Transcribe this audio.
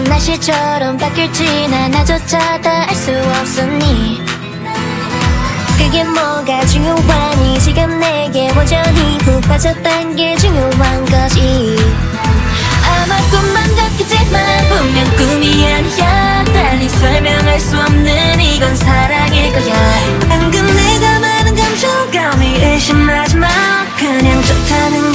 어떤 날씨처럼 바뀔지 나조차 다 알 수 없었니. 그게 뭐가 중요하니. 지금 내게 완전히 푹 빠졌단 게 중요한 거지. 아마 꿈만 같겠지만 분명 꿈이 아니야. 달리 설명할 수 없는 이건 사랑일 거야. 방금 내가 말한 감정감이 의심하지 마. 그냥 좋다는